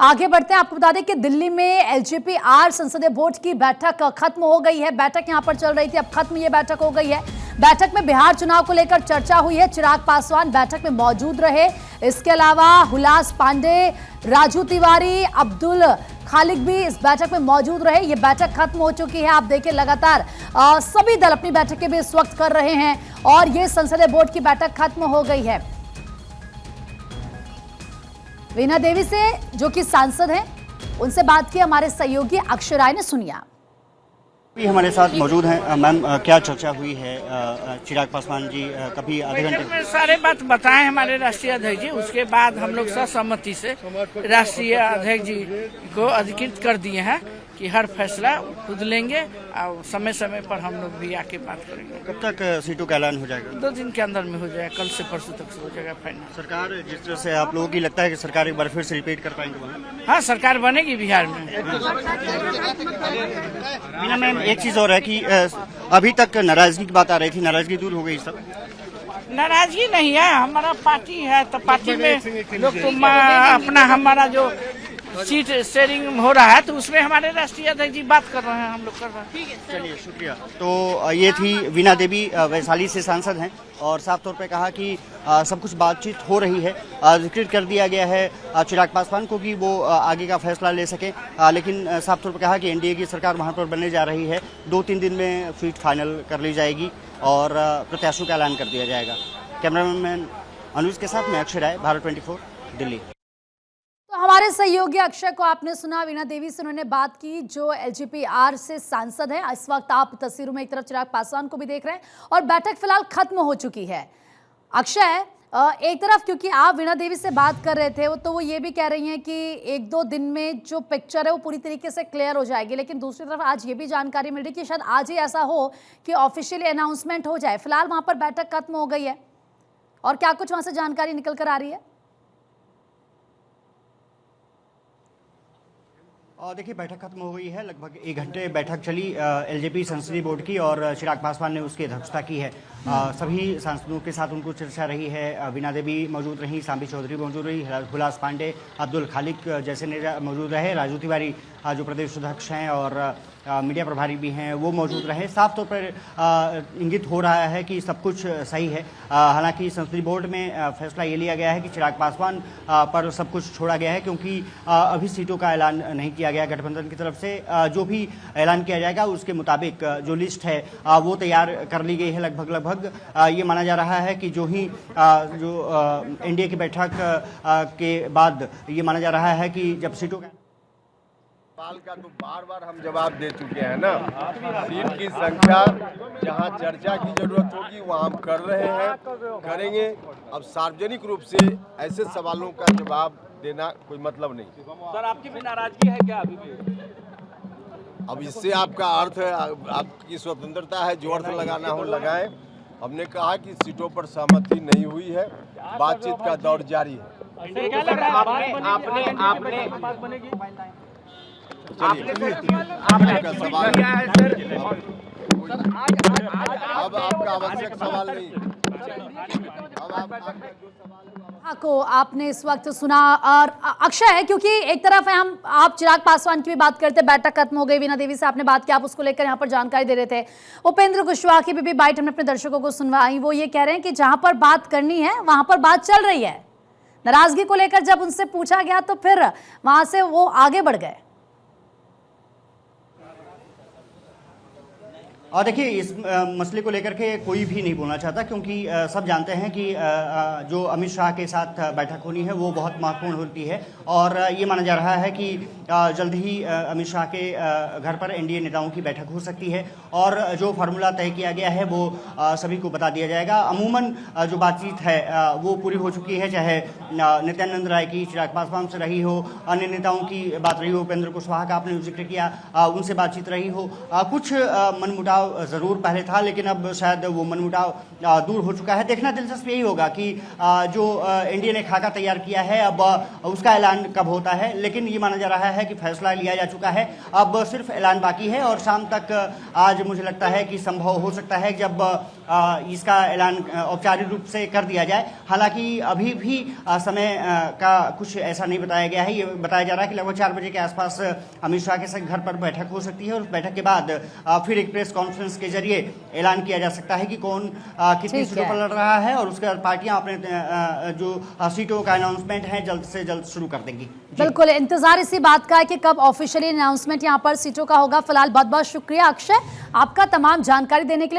आगे बढ़ते हैं। आपको बता दें कि दिल्ली में एलजेपी-आर संसदीय बोर्ड की बैठक खत्म हो गई है। बैठक यहां पर चल रही थी, अब खत्म ये बैठक हो गई है। बैठक में बिहार चुनाव को लेकर चर्चा हुई है। चिराग पासवान बैठक में मौजूद रहे। इसके अलावा हुलास पांडे, राजू तिवारी, अब्दुल खालिक भी इस बैठक में मौजूद रहे। ये बैठक खत्म हो चुकी है। आप देखिए लगातार सभी दल अपनी बैठकें भी इस वक्त कर रहे हैं और ये संसदीय बोर्ड की बैठक खत्म हो गई है। वीणा देवी से जो कि सांसद हैं, उनसे बात की हमारे सहयोगी अक्षय राय ने। सुनिया हमारे साथ मौजूद हैं। मैम, क्या चर्चा हुई है? चिराग पासवान जी कभी आधे घंटे में सारे बात बताएं हमारे राष्ट्रीय अध्यक्ष जी। उसके बाद हम लोग सर्वसम्मति से राष्ट्रीय अध्यक्ष जी को अधिकृत कर दिए हैं कि हर फैसला खुद लेंगे और समय समय पर हम लोग भी आके बात करेंगे। कब तक सीटों का ऐलान हो जाएगा? 2 दिन के अंदर में हो जाएगा। कल से परसों तक से हो जाएगा फाइनल। सरकार जिस तरह से आप लोगों की लगता है कि सरकार एक बार फिर से रिपीट कर पाएंगे वहाँ? हाँ, सरकार बनेगी बिहार में। मीना मैम, एक चीज और है कि अभी तक नाराजगी की बात आ रही थी, नाराजगी दूर हो गई सब? नाराजगी नहीं है, हमारा पार्टी है तो पार्टी में लोग तो अपना हमारा जो सीट शेयरिंग हो रहा है तो उसमें हमारे राष्ट्रीय अध्यक्ष जी बात कर रहे हैं, हम लोग कर रहे हैं। चलिए, शुक्रिया। तो ये थी वीणा देवी, वैशाली से सांसद हैं और साफ तौर पे कहा कि सब कुछ बातचीत हो रही है। जिक्र कर दिया गया है चिराग पासवान को कि वो आगे का फैसला ले सकें, लेकिन साफ तौर पे कहा कि एनडीए की सरकार वहां पर बनने जा रही है। 2-3 दिन में सीट फाइनल कर ली जाएगी और प्रत्याशियों का ऐलान कर दिया जाएगा। कैमरामैन अनुज के साथ मैं अक्षय राय, भारत 24, दिल्ली। तो हमारे सहयोगी अक्षय को आपने सुना। वीणा देवी से उन्होंने बात की जो एलजेपी-आर से सांसद है। इस वक्त आप तस्वीरों में एक तरफ चिराग पासवान को भी देख रहे हैं और बैठक फिलहाल खत्म हो चुकी है। अक्षय, एक तरफ क्योंकि आप वीणा देवी से बात कर रहे थे तो वो ये भी कह रही हैं कि 1-2 दिन में जो पिक्चर है वो पूरी तरीके से क्लियर हो जाएगी, लेकिन दूसरी तरफ आज ये भी जानकारी मिल रही है कि शायद आज ही ऐसा हो कि ऑफिशियली अनाउंसमेंट हो जाए। फिलहाल वहां पर बैठक खत्म हो गई है और क्या कुछ वहां से जानकारी निकल कर आ रही है? देखिए, बैठक खत्म हो गई है। लगभग 1 घंटे बैठक चली एलजेपी संसदीय बोर्ड की और चिराग पासवान ने उसकी अध्यक्षता की है। सभी सांसदों के साथ उनको चर्चा रही है। वीणा देवी मौजूद रही, सांबी चौधरी मौजूद रही, हुलास पांडे, अब्दुल खालिक जैसे नेता मौजूद रहे, राजू तिवारी जो प्रदेश अध्यक्ष हैं और मीडिया प्रभारी भी हैं वो मौजूद रहे। साफ तौर पर इंगित हो रहा है कि सब कुछ सही है। हालांकि संसदीय बोर्ड में फैसला ये लिया गया है कि चिराग पासवान पर सब कुछ छोड़ा गया है क्योंकि अभी सीटों का ऐलान नहीं किया गया गठबंधन की तरफ से। जो भी ऐलान किया जाएगा उसके मुताबिक जो लिस्ट है वो तैयार कर ली गई है। लगभग ये माना जा रहा है कि जो एनडीए की बैठक के बाद ये माना जा रहा है कि जब सीटों का सवाल का तो बार हम जवाब दे चुके हैं ना। सीट की संख्या जहां चर्चा की जरूरत होगी वहां हम कर रहे हैं, करेंगे। अब सार्वजनिक रूप से ऐसे सवालों का जवाब देना कोई मतलब नहीं। सर, आपकी भी नाराजगी है क्या अभी भी? अब इससे आपका अर्थ है, आपकी स्वतंत्रता है, जो अर्थ लगाना हो लगाएं। हमने कहा कि सीटों पर सहमति नहीं हुई है, बातचीत का दौर जारी है। क्या लग रहा है आपने आपका सवाल किया है सर। अब आपका आवश्यक सवाल नहीं। अब आपका को आपने इस वक्त सुना। और अक्षय है क्योंकि एक तरफ है आप चिराग पासवान की भी बात करते, बैठक खत्म हो गई, वीणा देवी से आपने बात की, आप उसको लेकर यहाँ पर जानकारी दे रहे थे। उपेंद्र कुशवाहा की भी बाइट हमने अपने दर्शकों को सुनवाई। वो ये कह रहे हैं कि जहां पर बात करनी है वहां पर बात चल रही है। नाराजगी को लेकर जब उनसे पूछा गया तो फिर वहां से वो आगे बढ़ गए। और देखिए, इस मसले को लेकर के कोई भी नहीं बोलना चाहता क्योंकि सब जानते हैं कि जो अमित शाह के साथ बैठक होनी है वो बहुत महत्वपूर्ण होती है और ये माना जा रहा है कि जल्द ही अमित शाह के घर पर एनडीए नेताओं की बैठक हो सकती है और जो फार्मूला तय किया गया है वो सभी को बता दिया जाएगा। अमूमन जो बातचीत है वो पूरी हो चुकी है, चाहे नित्यानंद राय की चिराग पासवान से रही हो, अन्य नेताओं की बात रही हो, उपेंद्र कुशवाहा का आपने जिक्र किया, उनसे बातचीत रही हो। कुछ मनमुटाव जरूर पहले था लेकिन अब शायद वो मनमुटाव दूर हो चुका है। देखना दिलचस्प यही होगा कि जो एनडीए ने खाका तैयार किया है अब उसका ऐलान कब होता है, लेकिन ये माना जा रहा है कि फैसला लिया जा चुका है, अब सिर्फ ऐलान बाकी है और शाम तक आज मुझे लगता है कि संभव हो सकता है जब इसका ऐलान औपचारिक रूप से कर दिया जाए। हालांकि अभी भी समय का कुछ ऐसा नहीं बताया गया है। ये बताया जा रहा है कि लगभग 4 बजे के आसपास अमित शाह के घर पर बैठक हो सकती है और उस बैठक के बाद फिर एक प्रेस कॉन्फ्रेंस के जरिए ऐलान किया जा सकता है कि कौन कितनी ठीक सीटों है। पर लड़ रहा है और उसके बाद पार्टियां अपने जो सीटों का अनाउंसमेंट है जल्द से जल्द शुरू कर देंगी। जी। बिल्कुल, इंतजार इसी बात का है कि कब ऑफिशियली अनाउंसमेंट यहाँ पर सीटों का होगा। फिलहाल बहुत बहुत शुक्रिया अक्षय आपका तमाम जानकारी देने के लिए।